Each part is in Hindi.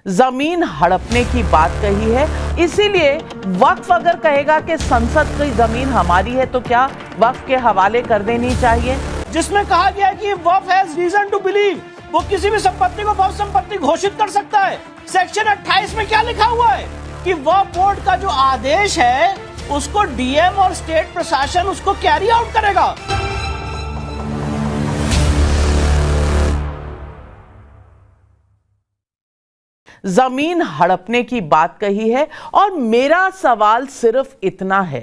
जमीन हड़पने की बात कही है, इसीलिए वक्फ अगर कहेगा कि संसद की जमीन हमारी है तो क्या वक्फ के हवाले कर देनी चाहिए, जिसमें कहा गया है कि वक्फ हैज रीजन टू बिलीव, वो किसी भी संपत्ति को वक्फ संपत्ति घोषित कर सकता है। सेक्शन 28 में क्या लिखा हुआ है कि वक्फ बोर्ड का जो आदेश है उसको डीएम और स्टेट प्रशासन उसको कैरी आउट करेगा। जमीन हड़पने की बात कही है और मेरा सवाल सिर्फ इतना है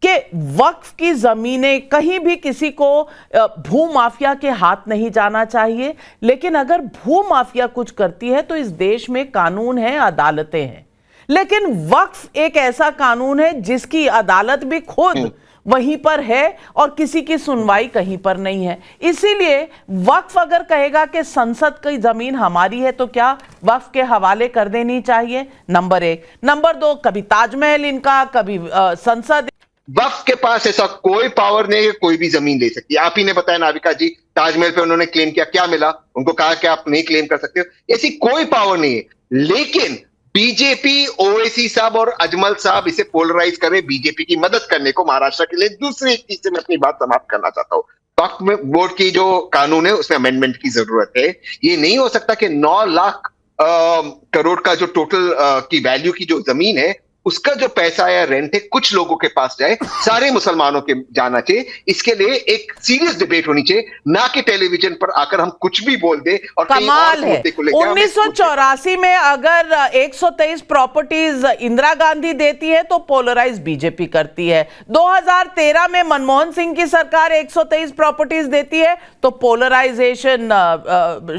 कि वक्फ की जमीनें कहीं भी किसी को भू माफिया के हाथ नहीं जाना चाहिए, लेकिन अगर भू माफिया कुछ करती है तो इस देश में कानून है, अदालतें हैं। लेकिन वक्फ एक ऐसा कानून है जिसकी अदालत भी खुद वहीं पर है और किसी की सुनवाई कहीं पर नहीं है। इसीलिए वक्फ अगर कहेगा कि संसद की जमीन हमारी है तो क्या वक्फ के हवाले कर देनी चाहिए, नंबर 1। नंबर 2, कभी ताजमहल इनका, कभी संसद। वक्फ के पास ऐसा कोई पावर नहीं है, कोई भी जमीन ले सकती है। आप ही ने बताया नाविका जी, ताजमहल पे उन्होंने क्लेम किया, क्या मिला? उनको कहा कि आप नहीं क्लेम कर सकते हो। ऐसी कोई पावर नहीं है। लेकिन बीजेपी, ओवैसी साहब और अजमल साहब इसे पोलराइज कर रहे, बीजेपी की मदद करने को महाराष्ट्र के लिए। दूसरी चीज से मैं अपनी बात समाप्त करना चाहता हूं। वक्फ बोर्ड की जो कानून है उसमें अमेंडमेंट की जरूरत है। ये नहीं हो सकता कि 9 लाख करोड़ का जो टोटल की वैल्यू की जो जमीन है उसका जो पैसा या रेंट है कुछ लोगों के पास जाए, सारे मुसलमानों के जाना चाहिए। इसके लिए एक सीरियस डिबेट होनी चाहिए, ना कि टेलीविजन पर आकर हम कुछ भी बोल दे। और कमाल है, 1984 में अगर 123 प्रॉपर्टीज इंदिरा गांधी देती है तो पोलराइज बीजेपी करती है। 2013 में मनमोहन सिंह की सरकार 123 प्रॉपर्टीज देती है तो पोलराइजेशन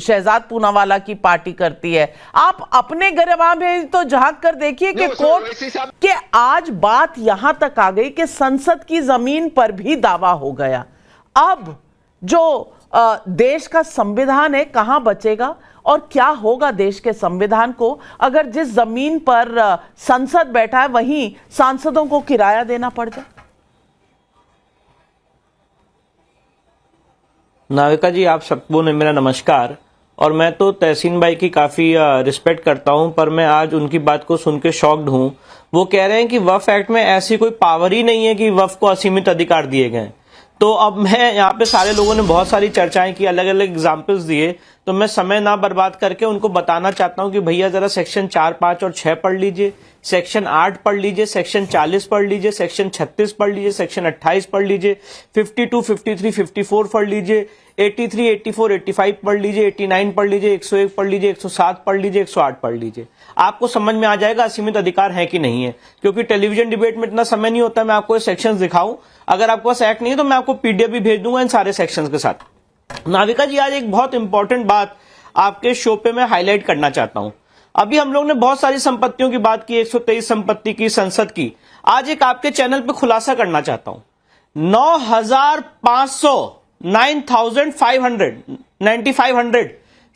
शहजाद पूनावाला की पार्टी करती है। आप अपने गरबा में तो झांक कर देखिए कि कोर्ट कि आज बात यहां तक आ गई कि संसद की जमीन पर भी दावा हो गया। अब जो देश का संविधान है कहां बचेगा और क्या होगा देश के संविधान को अगर जिस जमीन पर संसद बैठा है वहीं सांसदों को किराया देना पड़ जाए? नाविका जी, आप सबको ने मेरा नमस्कार। और मैं तो तहसीन भाई की काफ़ी रिस्पेक्ट करता हूं, पर मैं आज उनकी बात को सुन के शॉक्ड हूं। वो कह रहे हैं कि वक्फ एक्ट में ऐसी कोई पावर ही नहीं है कि वक्फ को असीमित अधिकार दिए गए। तो अब मैं यहाँ पे सारे लोगों ने बहुत सारी चर्चाएं की, अलग अलग एग्जाम्पल्स दिए, तो मैं समय ना बर्बाद करके उनको बताना चाहता हूँ कि भैया जरा सेक्शन 4, 5 और 6 पढ़ लीजिए, सेक्शन 8 पढ़ लीजिए, सेक्शन 40 पढ़ लीजिए, सेक्शन 36 पढ़ लीजिए, सेक्शन 28 पढ़ लीजिए, 52, 53, 54 पढ़ लीजिए, 83, 84, 85 पढ़ लीजिए, 89 पढ़ लीजिए, 101 पढ़ लीजिए, 107 पढ़ लीजिए, 108 पढ़ लीजिए। आपको समझ में आ जाएगा असीमित अधिकार है कि नहीं है। क्योंकि टेलीविजन डिबेट में इतना समय नहीं होता मैं आपको ये सेक्शंस दिखाऊं। अगर आपके पास एक्ट नहीं है तो मैं आपको पीडीएफ भी भेज दूंगा इन सारे सेक्शंस के साथ। नाविका जी, आज एक बहुत इंपॉर्टेंट बात आपके शो पे मैं हाईलाइट करना चाहता हूं। अभी हम लोग ने बहुत सारी संपत्तियों की बात की, 123 संपत्ति की, संसद की। आज एक आपके चैनल पे खुलासा करना चाहता हूं। 9,500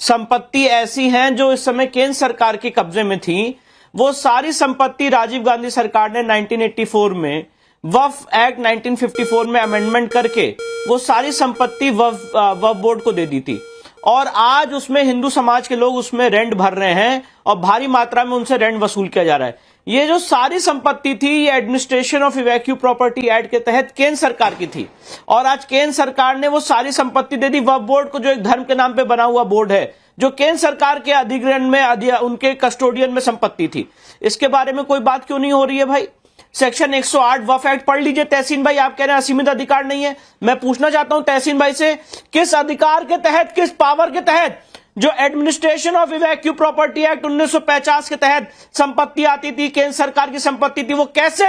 संपत्ति ऐसी हैं जो इस समय केंद्र सरकार के कब्जे में थी। वो सारी संपत्ति राजीव गांधी सरकार ने 1984 में वक्फ एक्ट 1954 में अमेंडमेंट करके वो सारी संपत्ति वक्फ बोर्ड को दे दी थी। और आज उसमें हिंदू समाज के लोग उसमें रेंट भर रहे हैं और भारी मात्रा में उनसे रेंट वसूल किया जा रहा है। ये जो सारी संपत्ति थी ये एडमिनिस्ट्रेशन ऑफ इवैक्यू प्रॉपर्टी एक्ट के तहत केंद्र सरकार की थी। और आज केंद्र सरकार ने वो सारी संपत्ति दे दी वक्फ बोर्ड को, जो एक धर्म के नाम पे बना हुआ बोर्ड है, जो केंद्र सरकार के अधिग्रहण में, उनके कस्टोडियन में संपत्ति थी। इसके बारे में कोई बात क्यों नहीं हो रही है भाई? सेक्शन 108 वक्फ एक्ट पढ़ लीजिए। तहसीन भाई, आप कह रहे हैं असीमित अधिकार नहीं है। मैं पूछना चाहता हूं तहसीन भाई से, किस अधिकार के तहत, किस पावर के तहत जो एडमिनिस्ट्रेशन ऑफ इवैक्यू प्रॉपर्टी एक्ट 1950 के तहत संपत्ति आती थी, केंद्र सरकार की संपत्ति थी, वो कैसे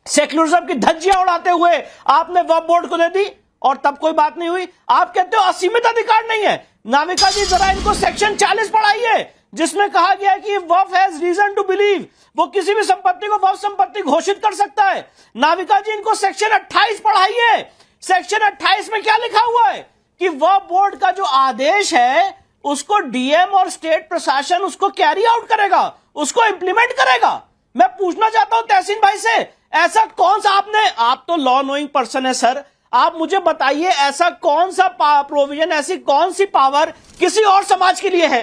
सेक्युलरिज्म की धज्जियां उड़ाते हुए आपने वक्फ बोर्ड को दे दी और तब कोई बात नहीं हुई? आप कहते हो असीमित अधिकार नहीं है। नाविका जी, जरा इनको सेक्शन 40 पढ़ाइए जिसमें कहा गया है कि वक्फ हैज रीजन टू बिलीव, वो किसी भी संपत्ति को वक्फ संपत्ति घोषित कर सकता है। नाविका जी, इनको सेक्शन 28 पढ़ाइए। सेक्शन 28 में क्या लिखा हुआ है कि वक्फ बोर्ड का जो आदेश है उसको डीएम और स्टेट प्रशासन उसको कैरी आउट करेगा, उसको इंप्लीमेंट करेगा। मैं पूछना चाहता हूं तहसीन भाई से, ऐसा कौन सा आप तो लॉ नोइंग पर्सन है सर, आप मुझे बताइए ऐसा कौन सा प्रोविजन, ऐसी कौन सी पावर किसी और समाज के लिए है?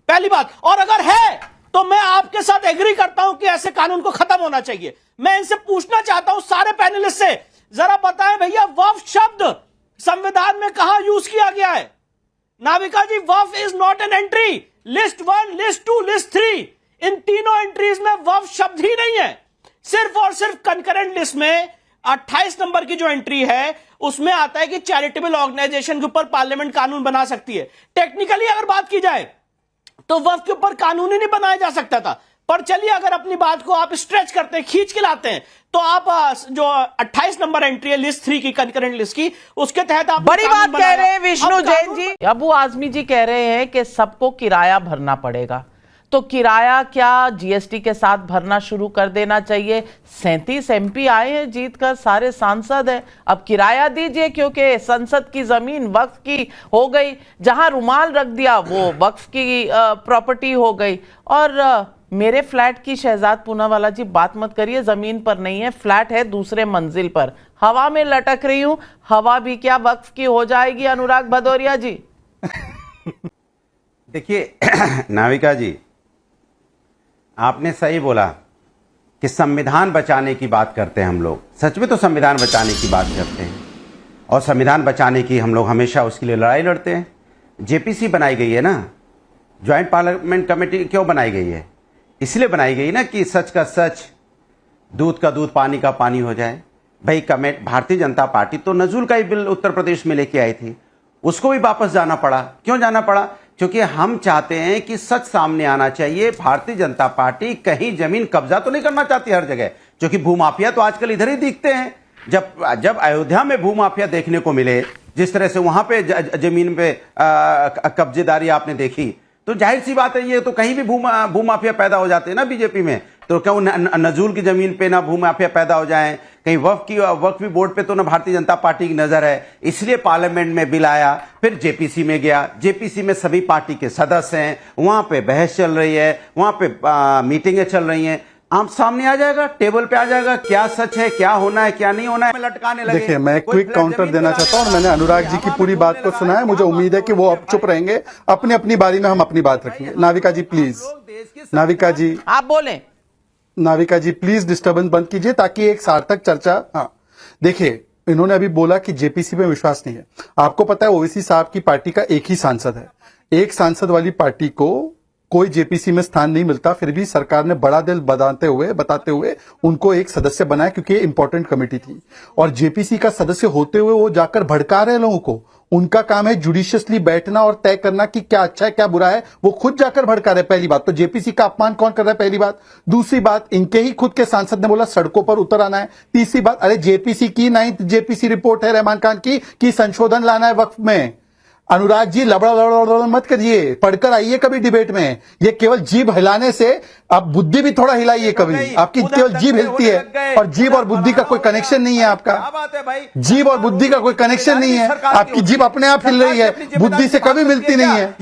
पहली बात। और अगर है आपके साथ एग्री करता हूं कि ऐसे कानून को खत्म होना चाहिए। मैं इनसे पूछना चाहता हूं सारे पैनलिस्ट से, जरा बताएं भैया, वक्फ शब्द संविधान में कहां यूज किया गया है? Navika ji, Waqf is not an entry. List 1, list 2, list 3, इन तीनों एंट्रीज में वक्फ शब्द ही नहीं है। सिर्फ और सिर्फ कंकरेंट लिस्ट में 28 नंबर की जो एंट्री है उसमें आता है कि चैरिटेबल ऑर्गेनाइजेशन के ऊपर पार्लियामेंट कानून बना सकती है। टेक्निकली अगर बात की जाए तो वक्फ के ऊपर कानून ही नहीं बनाया जा सकता था। पर चलिए, अगर अपनी बात को आप स्ट्रेच करते हैं, खींच के लाते हैं, तो आप जो 28 नंबर एंट्री है लिस्ट 3 की, कंकरेंट लिस्ट की, उसके तहत आप बड़ी बात कह रहे हैं विष्णु जैन जी। अबू आजमी जी कह रहे हैं कि सबको किराया भरना पड़ेगा, तो किराया क्या जीएसटी के साथ भरना शुरू कर देना चाहिए? 37 एमपी आए हैं जीत कर, सारे सांसद हैं, अब किराया दीजिए, क्योंकि संसद की जमीन वक्फ की हो गई, जहां रुमाल रख दिया वो वक्फ की प्रॉपर्टी हो गई। और मेरे फ्लैट की शहजाद पूनावाला जी बात मत करिए, जमीन पर नहीं है, फ्लैट है दूसरे मंजिल पर, हवा में लटक रही हूं, हवा भी क्या वक्फ की हो जाएगी? अनुराग भदौरिया जी। देखिए नाविका जी, आपने सही बोला कि संविधान बचाने की बात करते हैं हम लोग, सच में तो संविधान बचाने की बात करते हैं, और संविधान बचाने की हम लोग हमेशा उसके लिए लड़ाई लड़ते हैं। जेपीसी बनाई गई है ना, ज्वाइंट पार्लियामेंट कमेटी क्यों बनाई गई है? इसलिए बनाई गई ना कि सच का सच, दूध का दूध, पानी का पानी हो जाए। भाई भारतीय जनता पार्टी तो नजूल का ही बिल उत्तर प्रदेश में लेके आई थी, उसको भी वापस जाना पड़ा। क्यों जाना पड़ा? क्योंकि हम चाहते हैं कि सच सामने आना चाहिए। भारतीय जनता पार्टी कहीं जमीन कब्जा तो नहीं करना चाहती हर जगह, क्योंकि भूमाफिया तो आजकल इधर ही दिखते हैं। जब अयोध्या में भूमाफिया देखने को मिले, जिस तरह से वहां पे जमीन पे कब्जेदारी आपने देखी, तो जाहिर सी बात है ये तो कहीं भी भूमाफिया पैदा हो जाते हैं ना बीजेपी में। तो क्यों नजूल की जमीन पे ना भूमाफिया पैदा हो जाए, कहीं वक्फ बोर्ड पे तो ना भारतीय जनता पार्टी की नजर है। इसलिए पार्लियामेंट में बिल आया, फिर जेपीसी में गया, जेपीसी में सभी पार्टी के सदस्य हैं, वहां पे बहस चल रही है, वहां पे मीटिंगें चल रही हैं, आम सामने आ जाएगा, टेबल पे आ जाएगा, क्या सच है, क्या होना है, क्या नहीं होना है, लटकाने लगे। देखिए, मैं क्विक काउंटर देना चाहता हूं, और मैंने अनुराग जी की पूरी बात को सुना है। मुझे उम्मीद है कि वो अब चुप रहेंगे, अपनी अपनी बारी में हम अपनी बात रखेंगे। नाविका जी प्लीज, नाविका जी आप बोलें। नाविका जी प्लीज डिस्टर्बेंस बंद कीजिए ताकि एक सार्थक चर्चा। हाँ देखिए, इन्होंने अभी बोला कि जेपीसी में विश्वास नहीं है। आपको पता है ओवैसी साहब की पार्टी का एक ही सांसद है, एक सांसद वाली पार्टी को कोई जेपीसी में स्थान नहीं मिलता, फिर भी सरकार ने बड़ा दिल बताते हुए उनको एक सदस्य बनाया, क्योंकि इंपॉर्टेंट कमेटी थी। और जेपीसी का सदस्य होते हुए वो जाकर भड़का रहे लोगों को। उनका काम है जुडिशियसली बैठना और तय करना कि क्या अच्छा है क्या बुरा है, वो खुद जाकर भड़का रहे। पहली बात तो जेपीसी का अपमान कौन कर रहा है, पहली बात। दूसरी बात, इनके ही खुद के सांसद ने बोला सड़कों पर उतर आना है। तीसरी बात, अरे जेपीसी की 9th जेपीसी रिपोर्ट है रहमान खान की कि संशोधन लाना है वक्फ में। अनुराग जी लबड़ा मत करिए, पढ़कर आइए कभी डिबेट में। ये केवल जीभ हिलाने से, आप बुद्धि भी थोड़ा हिलाइए कभी। आपकी केवल जीभ हिलती है, और जीभ और बुद्धि का कोई कनेक्शन नहीं है आपका। जीभ और बुद्धि का कोई कनेक्शन नहीं है, आपकी जीभ अपने आप हिल रही है, बुद्धि से कभी मिलती नहीं है।